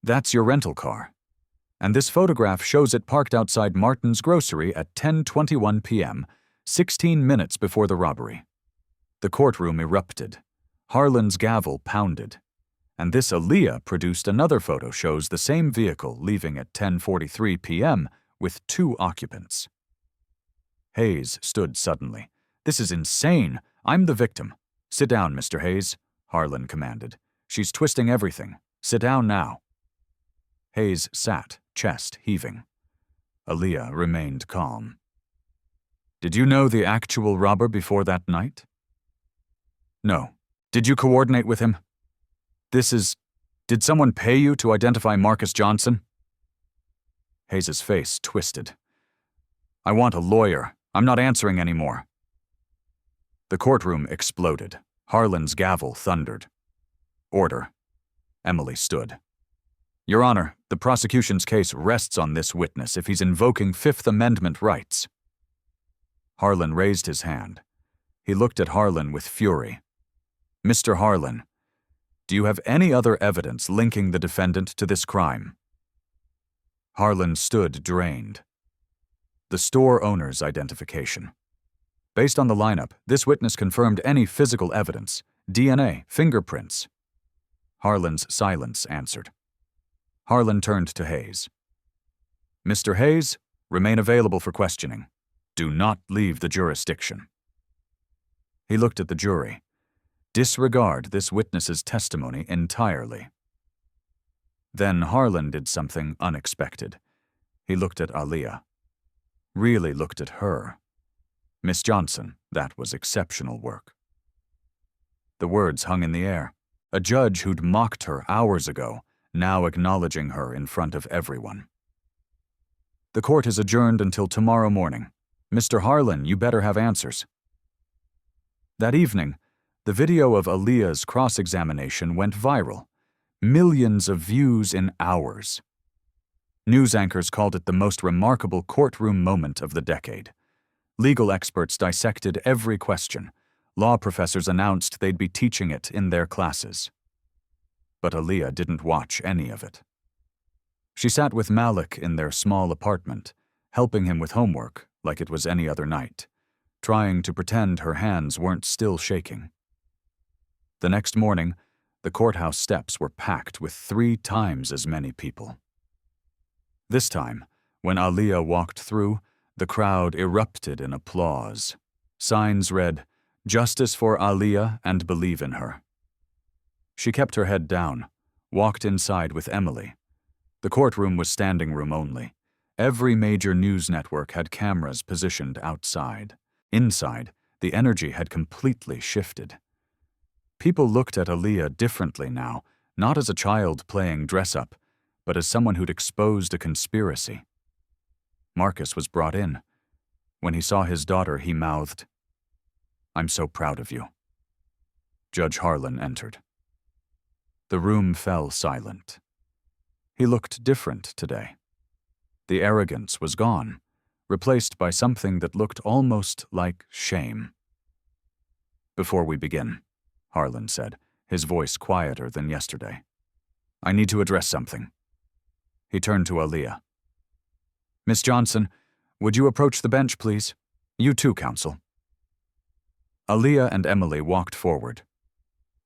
[SPEAKER 1] That's your rental car. And this photograph shows it parked outside Martin's grocery at 10:21 p.m., 16 minutes before the robbery. The courtroom erupted. Harlan's gavel pounded. And this Aaliyah produced another photo shows the same vehicle leaving at 10:43 p.m. with 2 occupants. Hayes stood suddenly. This is insane. I'm the victim. Sit down, Mr. Hayes, Harlan commanded. She's twisting everything. Sit down now. Hayes sat, chest heaving. Aaliyah remained calm. Did you know the actual robber before that night? No. Did you coordinate with him? Did someone pay you to identify Marcus Johnson? Hayes's face twisted. I want a lawyer. I'm not answering anymore. The courtroom exploded. Harlan's gavel thundered. Order. Emily stood. Your Honor, the prosecution's case rests on this witness if he's invoking Fifth Amendment rights. Harlan raised his hand. He looked at Harlan with fury. Mr. Harlan, do you have any other evidence linking the defendant to this crime? Harlan stood drained. The store owner's identification. Based on the lineup, this witness confirmed any physical evidence, DNA, fingerprints. Harlan's silence answered. Harlan turned to Hayes. Mr. Hayes, remain available for questioning. Do not leave the jurisdiction. He looked at the jury. Disregard this witness's testimony entirely. Then Harlan did something unexpected. He looked at Aaliyah. Really looked at her. Miss Johnson, that was exceptional work." The words hung in the air. A judge who'd mocked her hours ago, now acknowledging her in front of everyone. "The court is adjourned until tomorrow morning. Mr. Harlan, you better have answers." That evening, the video of Aaliyah's cross-examination went viral. Millions of views in hours. News anchors called it the most remarkable courtroom moment of the decade. Legal experts dissected every question. Law professors announced they'd be teaching it in their classes. But Aaliyah didn't watch any of it. She sat with Malik in their small apartment, helping him with homework like it was any other night, trying to pretend her hands weren't still shaking. The next morning, the courthouse steps were packed with 3 times as many people. This time, when Aaliyah walked through, the crowd erupted in applause. Signs read, "Justice for Aaliyah and believe in her." She kept her head down, walked inside with Emily. The courtroom was standing room only. Every major news network had cameras positioned outside. Inside, the energy had completely shifted. People looked at Aaliyah differently now, not as a child playing dress-up, but as someone who'd exposed a conspiracy. Marcus was brought in. When he saw his daughter, he mouthed, "I'm so proud of you." Judge Harlan entered. The room fell silent. He looked different today. The arrogance was gone, replaced by something that looked almost like shame. "Before we begin," Harlan said, his voice quieter than yesterday, "I need to address something." He turned to Aaliyah. "Miss Johnson, would you approach the bench, please? You too, counsel." Aaliyah and Emily walked forward.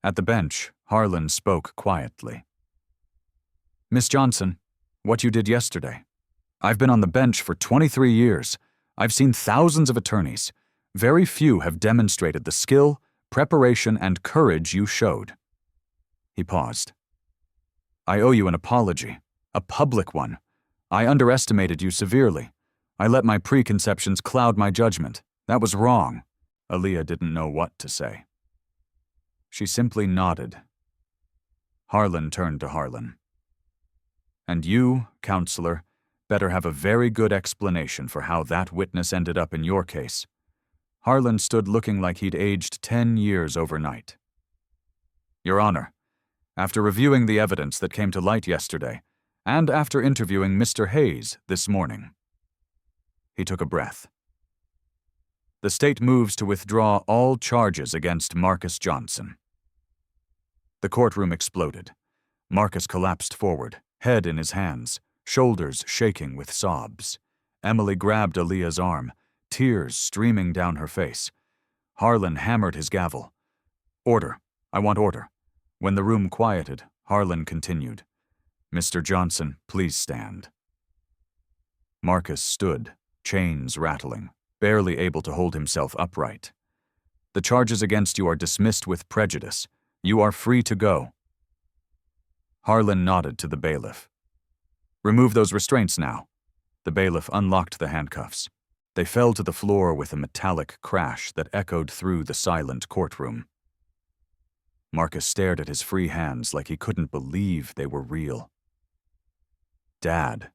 [SPEAKER 1] At the bench, Harlan spoke quietly. "Miss Johnson, what you did yesterday. I've been on the bench for 23 years. I've seen thousands of attorneys. Very few have demonstrated the skill, preparation, and courage you showed." He paused. "I owe you an apology, a public one. I underestimated you severely. I let my preconceptions cloud my judgment. That was wrong." Aaliyah didn't know what to say. She simply nodded. Harlan turned to Harlan. "And you, counselor, better have a very good explanation for how that witness ended up in your case." Harlan stood looking like he'd aged 10 years overnight. "Your Honor, after reviewing the evidence that came to light yesterday, and after interviewing Mr. Hayes this morning." He took a breath. "The state moves to withdraw all charges against Marcus Johnson." The courtroom exploded. Marcus collapsed forward, head in his hands, shoulders shaking with sobs. Emily grabbed Aaliyah's arm, tears streaming down her face. Harlan hammered his gavel. "Order. I want order." When the room quieted, Harlan continued, "Mr. Johnson, please stand." Marcus stood, chains rattling, barely able to hold himself upright. "The charges against you are dismissed with prejudice. You are free to go." Harlan nodded to the bailiff. "Remove those restraints now." The bailiff unlocked the handcuffs. They fell to the floor with a metallic crash that echoed through the silent courtroom. Marcus stared at his free hands like he couldn't believe they were real. "Dad."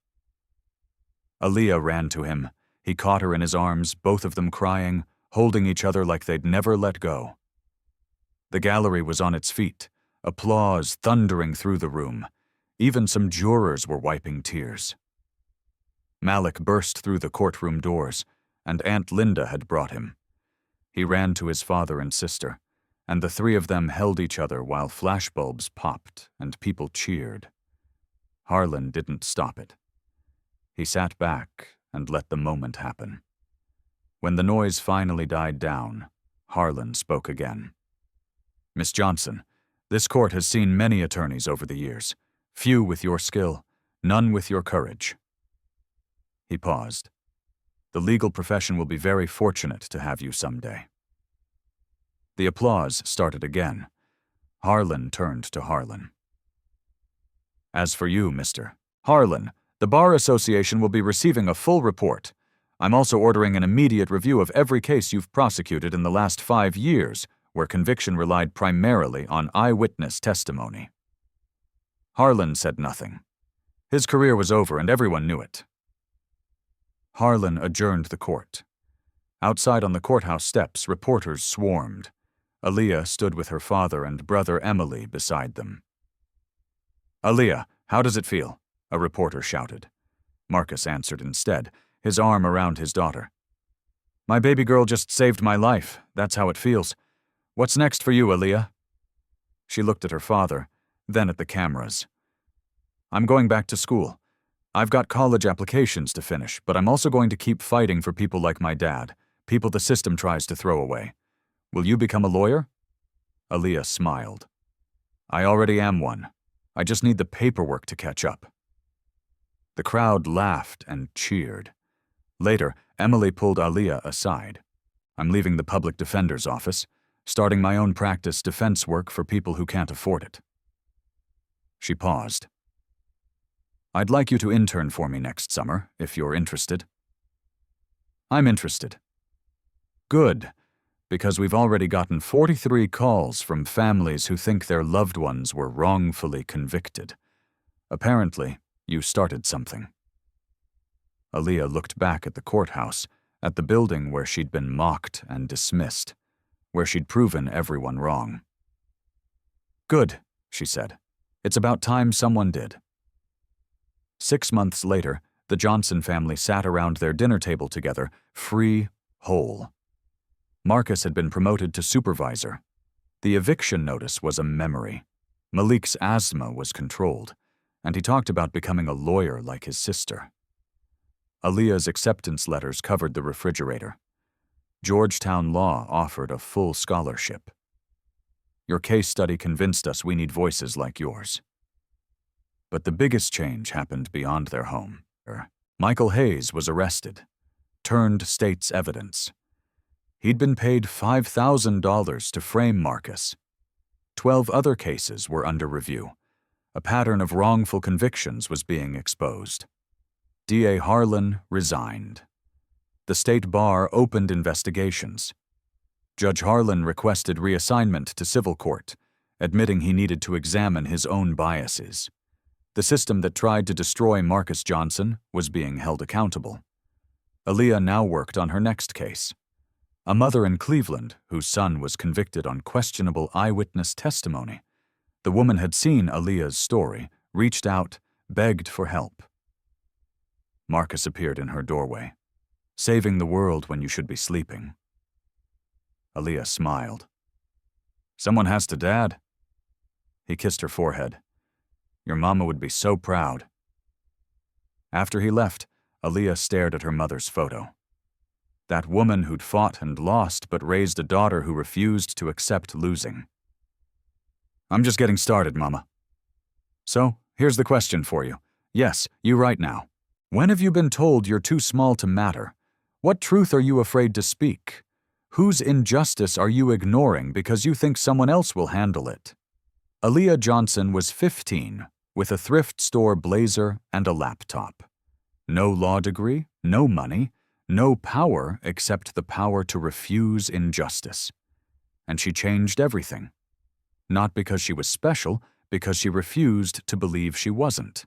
[SPEAKER 1] Aaliyah ran to him. He caught her in his arms, both of them crying, holding each other like they'd never let go. The gallery was on its feet, applause thundering through the room. Even some jurors were wiping tears. Malik burst through the courtroom doors, and Aunt Linda had brought him. He ran to his father and sister, and the 3 of them held each other while flashbulbs popped and people cheered. Harlan didn't stop it. He sat back and let the moment happen. When the noise finally died down, Harlan spoke again. "Miss Johnson, this court has seen many attorneys over the years. Few with your skill, none with your courage." He paused. "The legal profession will be very fortunate to have you someday." The applause started again. Harlan turned to Harlan. "As for you, Mr. Harlan, the Bar Association will be receiving a full report. I'm also ordering an immediate review of every case you've prosecuted in the last 5 years, where conviction relied primarily on eyewitness testimony." Harlan said nothing. His career was over and everyone knew it. Harlan adjourned the court. Outside on the courthouse steps, reporters swarmed. Aaliyah stood with her father and brother Emily beside them. "Aaliyah, how does it feel?" a reporter shouted. Marcus answered instead, his arm around his daughter. "My baby girl just saved my life. That's how it feels. What's next for you, Aaliyah?" She looked at her father, then at the cameras. "I'm going back to school. I've got college applications to finish, but I'm also going to keep fighting for people like my dad, people the system tries to throw away. Will you become a lawyer?" Aaliyah smiled. "I already am one. I just need the paperwork to catch up." The crowd laughed and cheered. Later, Emily pulled Aaliyah aside. "I'm leaving the public defender's office, starting my own practice defense work for people who can't afford it." She paused. "I'd like you to intern for me next summer, if you're interested." "I'm interested." "Good, because we've already gotten 43 calls from families who think their loved ones were wrongfully convicted. Apparently, you started something." Aaliyah looked back at the courthouse, at the building where she'd been mocked and dismissed, where she'd proven everyone wrong. "Good," she said. "It's about time someone did." 6 months later, the Johnson family sat around their dinner table together, free, whole. Marcus had been promoted to supervisor. The eviction notice was a memory. Malik's asthma was controlled, and he talked about becoming a lawyer like his sister. Aaliyah's acceptance letters covered the refrigerator. Georgetown Law offered a full scholarship. "Your case study convinced us we need voices like yours." But the biggest change happened beyond their home. Michael Hayes was arrested, turned state's evidence. He'd been paid $5,000 to frame Marcus. 12 other cases were under review. A pattern of wrongful convictions was being exposed. D.A. Harlan resigned. The state bar opened investigations. Judge Harlan requested reassignment to civil court, admitting he needed to examine his own biases. The system that tried to destroy Marcus Johnson was being held accountable. Aaliyah now worked on her next case. A mother in Cleveland whose son was convicted on questionable eyewitness testimony. The woman had seen Aaliyah's story, reached out, begged for help. Marcus appeared in her doorway. "Saving the world when you should be sleeping." Aaliyah smiled. "Someone has to, Dad." He kissed her forehead. "Your mama would be so proud." After he left, Aaliyah stared at her mother's photo. That woman who'd fought and lost but raised a daughter who refused to accept losing. "I'm just getting started, Mama." "So, here's the question for you. Yes, you right now. When have you been told you're too small to matter? What truth are you afraid to speak? Whose injustice are you ignoring because you think someone else will handle it?" Aaliyah Johnson was 15, with a thrift store blazer and a laptop. No law degree, no money, no power except the power to refuse injustice. And she changed everything. Not because she was special, because she refused to believe she wasn't.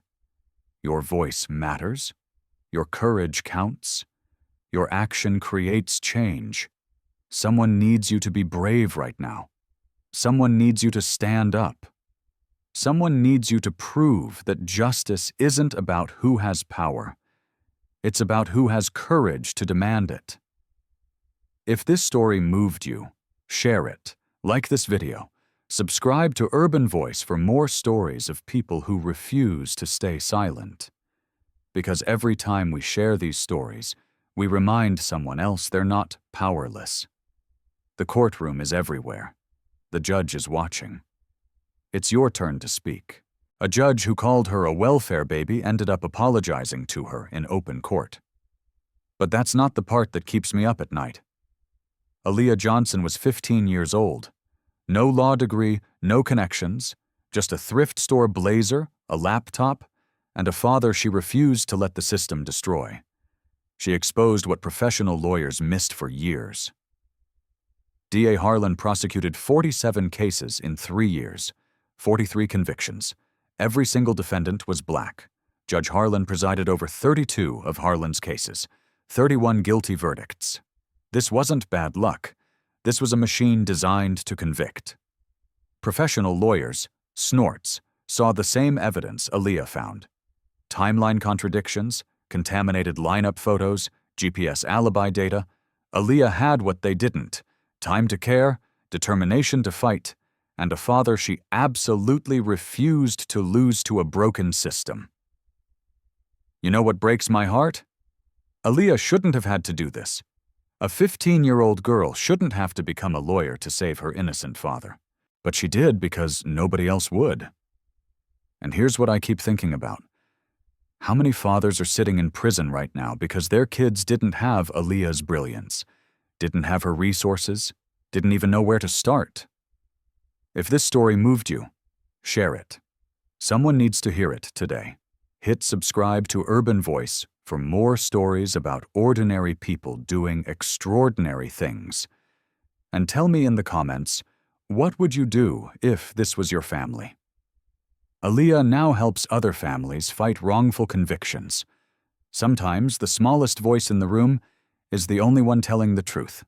[SPEAKER 1] Your voice matters. Your courage counts. Your action creates change. Someone needs you to be brave right now. Someone needs you to stand up. Someone needs you to prove that justice isn't about who has power. It's about who has courage to demand it. If this story moved you, share it, like this video, subscribe to Urban Voice for more stories of people who refuse to stay silent. Because every time we share these stories, we remind someone else they're not powerless. The courtroom is everywhere. The judge is watching. It's your turn to speak. A judge who called her a welfare baby ended up apologizing to her in open court. But that's not the part that keeps me up at night. Aaliyah Johnson was 15 years old. No law degree, no connections, just a thrift store blazer, a laptop, and a father she refused to let the system destroy. She exposed what professional lawyers missed for years. DA Harlan prosecuted 47 cases in 3 years, 43 convictions. Every single defendant was black. Judge Harlan presided over 32 of Harlan's cases, 31 guilty verdicts. This wasn't bad luck. This was a machine designed to convict. Professional lawyers, snorts, saw the same evidence Aaliyah found. Timeline contradictions, contaminated lineup photos, GPS alibi data. Aaliyah had what they didn't: time to care, determination to fight, and a father she absolutely refused to lose to a broken system. You know what breaks my heart? Aaliyah shouldn't have had to do this. A 15-year-old girl shouldn't have to become a lawyer to save her innocent father. But she did because nobody else would. And here's what I keep thinking about. How many fathers are sitting in prison right now because their kids didn't have Aaliyah's brilliance, didn't have her resources, didn't even know where to start? If this story moved you, share it. Someone needs to hear it today. Hit subscribe to Urban Voice for more stories about ordinary people doing extraordinary things. And tell me in the comments, what would you do if this was your family? Aaliyah now helps other families fight wrongful convictions. Sometimes the smallest voice in the room is the only one telling the truth.